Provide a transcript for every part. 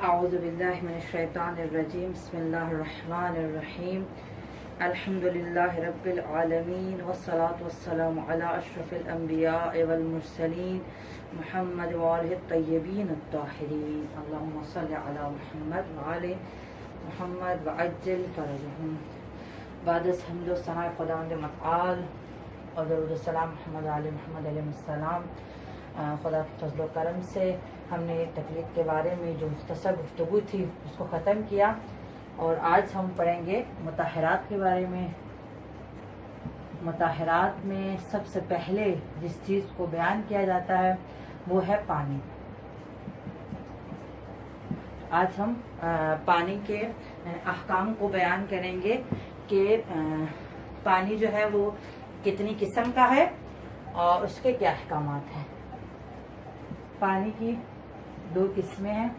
أعوذ بالله من الشيطان الرجيم بسم الله الرحمن الرحيم الحمد لله رب العالمين والصلاة والسلام على أشرف الأنبياء والمرسلين محمد وآله الطيبين الطاهرين اللهم صل على محمد وآل محمد وعجل فرجهم. بعد از حمد و ثناء خداوند متعال اور درود و سلام محمد علیہ محمد علیہ السلام، خدا کے فضل و کرم سے ہم نے تکلیف کے بارے میں جو مختصر گفتگو تھی اس کو ختم کیا، اور آج ہم پڑھیں گے مطہرات کے بارے میں۔ مطہرات میں سب سے پہلے جس چیز کو بیان کیا جاتا ہے وہ ہے پانی۔ آج ہم پانی کے احکام کو بیان کریں گے کہ پانی جو ہے وہ کتنی قسم کا ہے اور اس کے کیا احکامات ہیں۔ پانی کی دو قسمیں ہیں،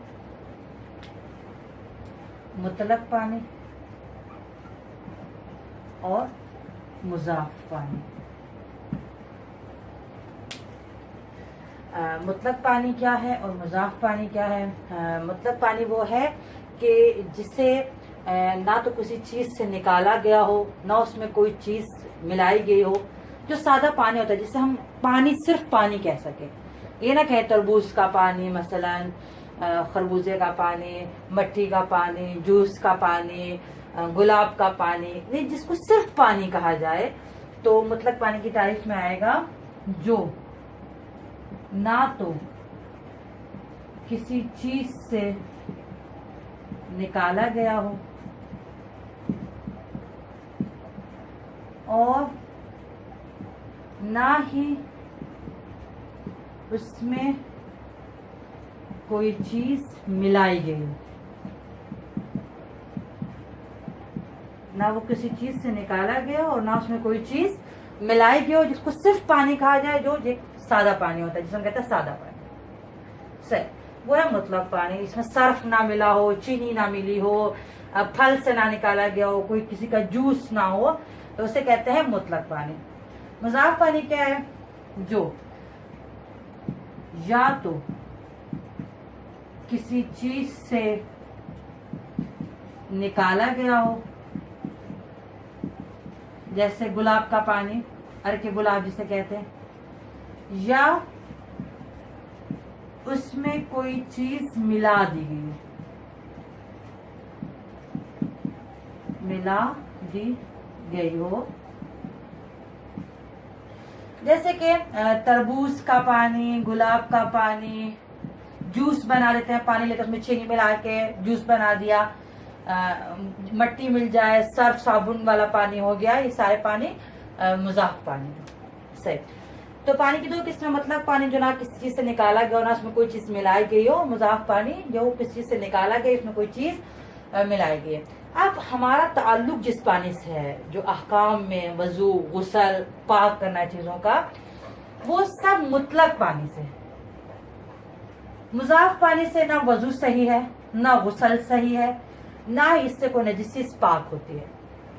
مطلق پانی اور مضاف پانی۔ مطلق پانی کیا ہے اور مضاف پانی کیا ہے؟ مطلق پانی وہ ہے کہ جسے نہ تو کسی چیز سے نکالا گیا ہو، نہ اس میں کوئی چیز ملائی گئی ہو، جو سادہ پانی ہوتا ہے جسے ہم پانی صرف پانی کہہ سکیں۔ یہ نہ کہیں تربوز کا پانی، مثلا خربوزے کا پانی، مٹی کا پانی، جوس کا پانی، گلاب کا پانی، نہیں، جس کو صرف پانی کہا جائے تو مطلق پانی کی تعریف میں آئے گا جو نہ تو کسی چیز سے نکالا گیا ہو اور نہ ہی اس میں کوئی چیز ملائی گئی ہو۔ نہ وہ کسی چیز سے نکالا گیا اور نہ اس میں کوئی چیز ملائی گئی ہو، جس کو صرف پانی کہا جائے، جو سادہ پانی ہوتا ہے، جس میں کہتے ہیں سادہ پانی۔ صحیح، وہ ہے مطلق پانی۔ اس میں صرف نہ ملا ہو، چینی نہ ملی ہو، پھل سے نہ نکالا گیا ہو، کوئی کسی کا جوس نہ ہو، تو اسے کہتے ہیں مطلق پانی۔ مضاف پانی کیا ہے؟ جو یا تو کسی چیز سے نکالا گیا ہو، جیسے گلاب کا پانی، ارک گلاب جسے کہتے ہیں، یا اس میں کوئی چیز ملا دی گئی، ملا دی گئی ہو، جیسے کہ تربوز کا پانی، گلاب کا پانی، جوس بنا لیتے ہیں، پانی لے کر اس میں چینی ملا کے جوس بنا دیا، مٹی مل جائے، سرف صابن والا پانی ہو گیا، یہ سارے پانی مضاف پانی۔ صحیح، تو پانی کی دو قسمیں، مطلق پانی جو نہ کسی چیز سے نکالا گیا نہ اس میں کوئی چیز ملائی گئی ہو، مضاف پانی جو کسی چیز سے نکالا گیا، اس میں کوئی چیز ملائی گئی ہے۔ اب ہمارا تعلق جس پانی سے ہے، جو احکام میں وضو، غسل، پاک کرنا ہے چیزوں کا، وہ سب مطلق پانی سے۔ مضاف پانی سے نہ وضو صحیح ہے، نہ غسل صحیح ہے، نہ ہی اس سے کوئی نجس چیز پاک ہوتی ہے۔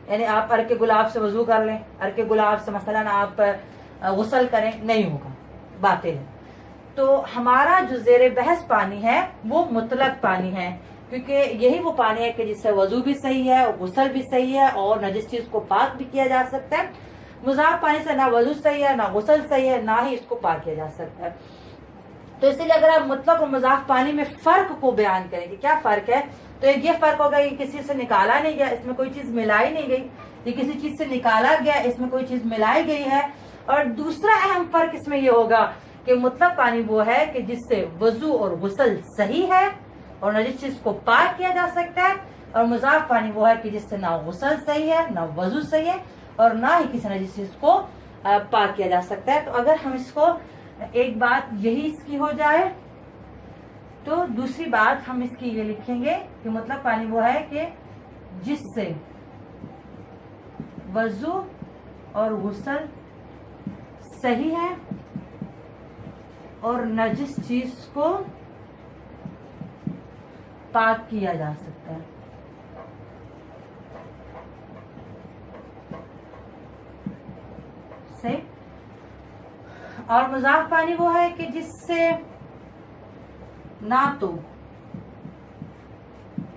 یعنی آپ ارک گلاب سے وضو کر لیں، ارک گلاب سے مثلا آپ غسل کریں، نہیں ہوگا، باطل ہے۔ تو ہمارا جو زیر بحث پانی ہے وہ مطلق پانی ہے، کیونکہ یہی وہ پانی ہے کہ جس سے وضو بھی صحیح ہے، غسل بھی صحیح ہے، اور نجس چیز کو پاک بھی کیا جا سکتا ہے۔ مضاف پانی سے نہ وضو صحیح ہے، نہ غسل صحیح ہے، نہ ہی اس کو پاک کیا جا سکتا ہے۔ تو اسی لیے اگر آپ مطلق اور مضاف پانی میں فرق کو بیان کریں کہ کیا فرق ہے، تو ایک یہ فرق ہوگا کہ کسی سے نکالا نہیں گیا، اس میں کوئی چیز ملائی نہیں گئی، یہ کسی چیز سے نکالا گیا، اس میں کوئی چیز ملائی گئی ہے۔ اور دوسرا اہم فرق اس میں یہ ہوگا کہ مطلق پانی وہ ہے کہ جس سے وضو اور غسل صحیح ہے اور نہ جس چیز کو پاک کیا جا سکتا ہے، اور مضاف پانی وہ ہے کہ جس سے نہ غسل صحیح ہے، نہ وضو صحیح ہے، اور نہ ہی کسی نہ جس چیز کو پاک کیا جا سکتا ہے۔ تو اگر ہم اس کو ایک بات یہی اس کی ہو جائے، تو دوسری بات ہم اس کی یہ لکھیں گے کہ مطلق پانی وہ ہے کہ جس سے وضو اور غسل صحیح ہے اور نجس چیز کو پاک کیا جا سکتا ہے۔ صحیح، اور مضاف پانی وہ ہے کہ جس سے نہ تو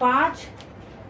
5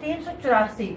384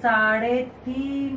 3.5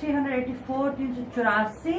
384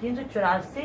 384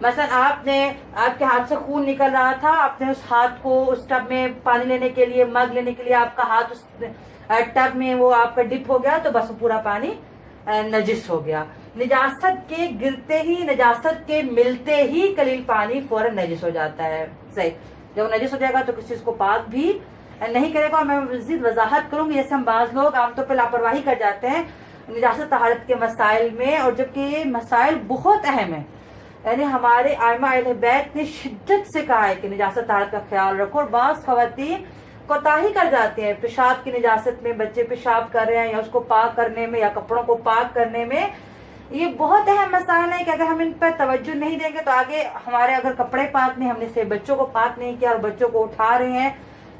مثلا آپ کے ہاتھ سے خون نکل رہا تھا، آپ نے اس ہاتھ کو اس ٹب میں پانی لینے کے لیے، مگ لینے کے لیے آپ کا ہاتھ اس ٹب میں وہ آپ کا ڈپ ہو گیا، تو بس پورا پانی نجس ہو گیا. نجاست کے گرتے ہی، نجاست کے ملتے ہی قلیل پانی فوراً نجس ہو جاتا ہے. صحیح، جب نجس ہو جائے گا تو کسی چیز کو پاک بھی نہیں کرے گا. اور میں مزید وضاحت کروں گی، جیسے ہم بعض لوگ عام طور پہ لاپرواہی کر جاتے ہیں نجاست طہارت کے مسائل میں، اور جبکہ یہ مسائل بہت اہم ہیں. یعنی ہمارے ائمہ اہل بیت نے شدت سے کہا ہے کہ نجاست طہارت کا خیال رکھو، اور بعض خواتین کوتاہی کر جاتے ہیں پیشاب کی نجاست میں، بچے پیشاب کر رہے ہیں یا اس کو پاک کرنے میں یا کپڑوں کو پاک کرنے میں. یہ بہت اہم مسائل ہے کہ اگر ہم ان پر توجہ نہیں دیں گے تو آگے ہمارے اگر کپڑے پاک نہیں، ہم نے سے بچوں کو پاک نہیں کیا اور بچوں کو اٹھا رہے ہیں،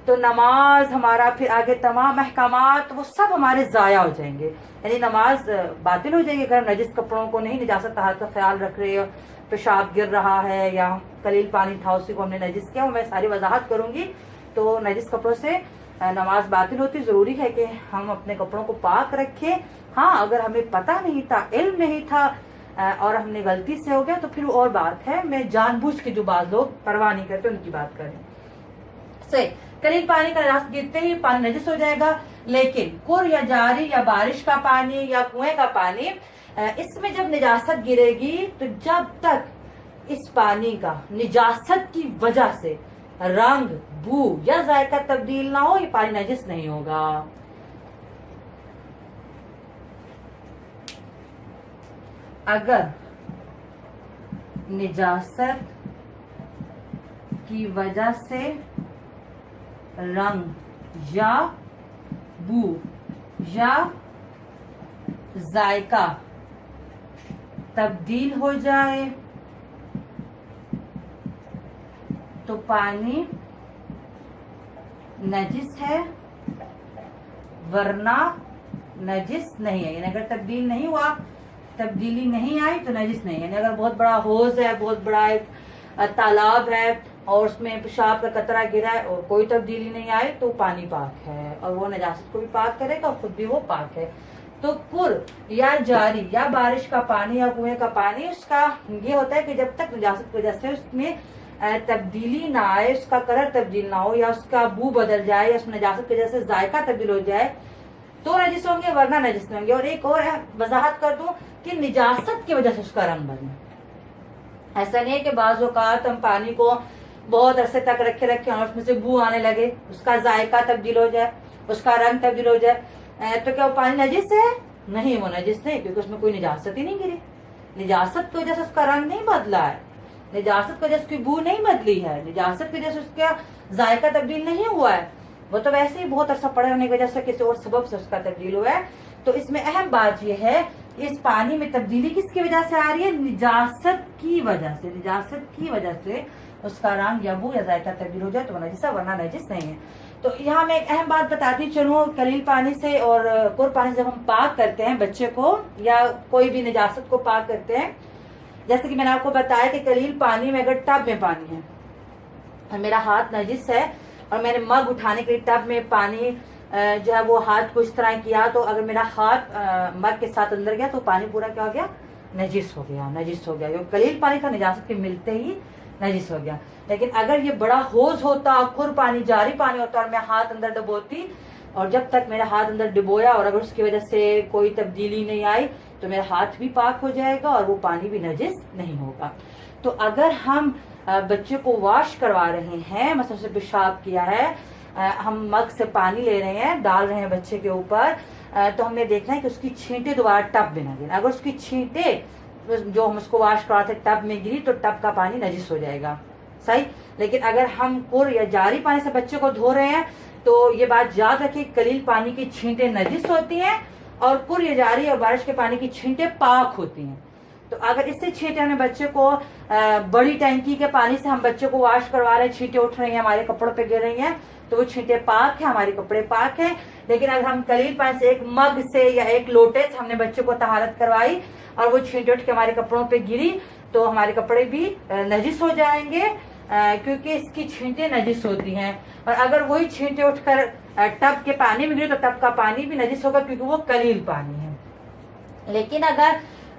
تو نماز ہمارا پھر آگے تمام احکامات وہ سب ہمارے ضائع ہو جائیں گے. یعنی نماز باطل ہو جائے گی اگر ہم نجس کپڑوں کو نہیں، نجاست طہارت کا خیال رکھ رہے، پیشاب گر رہا ہے یا قلیل پانی تھا اسی کو ہم نے نجس کیا. میں ساری وضاحت کروں گی. تو نجس کپڑوں سے نماز باطل ہوتی. ضروری ہے کہ ہم اپنے کپڑوں کو پاک رکھیں. ہاں اگر ہمیں پتہ نہیں تھا، علم نہیں تھا اور ہم نے غلطی سے ہو گیا تو پھر اور بات ہے. میں جان بوجھ کے جو بعض لوگ پرواہ نہیں کرتے ان کی بات کریں. صحیح، قلیل پانی کا نجاست گرتے ہی پانی نجس ہو جائے گا. لیکن کور یا جاری یا بارش کا پانی یا کنویں کا پانی، اس میں جب نجاست گرے گی تو جب تک اس پانی کا نجاست کی وجہ سے رنگ، بو یا ذائقہ تبدیل نہ ہو، یہ پانی نجس نہیں ہوگا. اگر نجاست کی وجہ سے رنگ یا بو یا ذائقہ تبدیل ہو جائے تو پانی نجس ہے، ورنہ نجس نہیں ہے. یعنی اگر تبدیل نہیں ہوا، تبدیلی نہیں آئی تو نجس نہیں. یعنی اگر بہت بڑا حوض ہے، بہت بڑا ایک تالاب ہے اور اس میں پیشاب کا قطرہ گرا ہے اور کوئی تبدیلی نہیں آئی تو پانی پاک ہے اور وہ نجاست کو بھی پاک کرے گا اور خود بھی وہ پاک ہے. تو پر یا جاری یا بارش کا پانی یا کنویں کا پانی، اس کا یہ ہوتا ہے کہ جب تک نجاست کی وجہ سے اس میں تبدیلی نہ آئے، اس کا کلر تبدیل نہ ہو یا اس کا بو بدل جائے یا اس میں نجاست کی وجہ سے ذائقہ تبدیل ہو جائے تو نجس ہوں گے، ورنہ نجس نہیں ہوں گے. اور ایک اور وضاحت کر دوں کہ نجاست کی وجہ سے اس کا رنگ بدلے. ایسا نہیں ہے کہ بعض اوقات ہم پانی کو بہت عرصے تک رکھے اور اس میں سے بو آنے لگے، اس کا ذائقہ تبدیل ہو جائے، اس کا رنگ تبدیل ہو جائے، تو کیا وہ پانی نجس ہے؟ نہیں، وہ نجس نہیں، کیونکہ اس میں کوئی نجاست ہی نہیں گری. نجاست کی وجہ سے اس کا رنگ نہیں بدلا ہے، نجاست کی وجہ سے اس کی بو نہیں بدلی ہے، نجاست کی وجہ سے اس کا ذائقہ تبدیل نہیں ہوا ہے. وہ تو ویسے ہی بہت عرصہ پڑے رہنے کی وجہ سے کسی اور سبب سے اس کا تبدیل ہوا ہے. تو اس میں اہم بات یہ ہے اس پانی میں تبدیلی کس کی وجہ سے آ رہی ہے؟ نجاست کی وجہ سے. نجاست کی وجہ سے اس کا رنگ یا بو یا ذائقہ تبدیل ہو جائے تو وہ نجس ہے، ورنہ نجس نہیں ہے. تو یہاں میں ایک اہم بات بتاتی چلوں، قلیل پانی سے اور پر پانی سے جب ہم پاک کرتے ہیں بچے کو یا کوئی بھی نجاست کو پاک کرتے ہیں، جیسے کہ میں نے آپ کو بتایا کہ قلیل پانی میں اگر ٹب میں پانی ہے اور میرا ہاتھ نجس ہے اور میں نے مگ اٹھانے کے لیے ٹب میں پانی جو ہے وہ ہاتھ کو اس طرح کیا، تو اگر میرا ہاتھ مگ کے ساتھ اندر گیا تو پانی پورا کیا ہو گیا؟ نجس ہو گیا. نجس ہو گیا کیونکہ قلیل پانی تھا، نجاست کے ملتے ہی نجس ہو گیا. لیکن اگر یہ بڑا حوض ہوتا، کھر پانی، جاری پانی ہوتا اور میں ہاتھ اندر ڈبوتی اور جب تک میرا ہاتھ اندر ڈبویا اور اگر اس کی وجہ سے کوئی تبدیلی نہیں آئی تو میرا ہاتھ بھی پاک ہو جائے گا اور وہ پانی بھی نجس نہیں ہوگا. تو اگر ہم بچے کو واش کروا رہے ہیں، مثلا اسے پیشاب کیا ہے، ہم مگ سے پانی لے رہے ہیں، ڈال رہے ہیں بچے کے اوپر، تو ہمیں دیکھنا ہے کہ اس کی چھینٹیں دوبارہ ٹب میں نہ گریں. اگر اس کی چھینٹیں جو ہم اس کو واش کرواتے ٹب میں گری تو ٹب کا پانی نجس ہو جائے گا. صحیح. لیکن اگر ہم پر یا جاری پانی سے بچے کو دھو رہے ہیں تو یہ بات یاد رکھیں، قلیل پانی کی چھینٹیں نجس ہوتی ہیں اور پر یا جاری اور بارش کے پانی کی چھینٹیں پاک ہوتی ہیں. تو اگر اس سے چھینٹیں ہمیں بچے کو بڑی ٹینکی کے پانی سے ہم بچے کو واش کروا رہے ہیں، چھینٹیں اٹھ رہی ہیں، ہمارے کپڑوں پہ گر رہی ہیں تو وہ چھینٹیں پاک ہیں، ہمارے کپڑے پاک ہیں. لیکن اگر ہم قلیل پانی سے ایک مگ سے یا ایک لوٹے سے ہم نے بچے کو طہارت کروائی اور وہ چھینٹیں اٹھ کے ہمارے کپڑوں پہ گری تو ہمارے کپڑے بھی نجس ہو جائیں گے، کیونکہ اس کی چھینٹیں نجس ہوتی ہیں. اور اگر وہی چھینٹیں اٹھ کر ٹب کے پانی میں گری تو ٹب کا پانی بھی نجس ہوگا کیونکہ وہ قلیل پانی ہے. لیکن اگر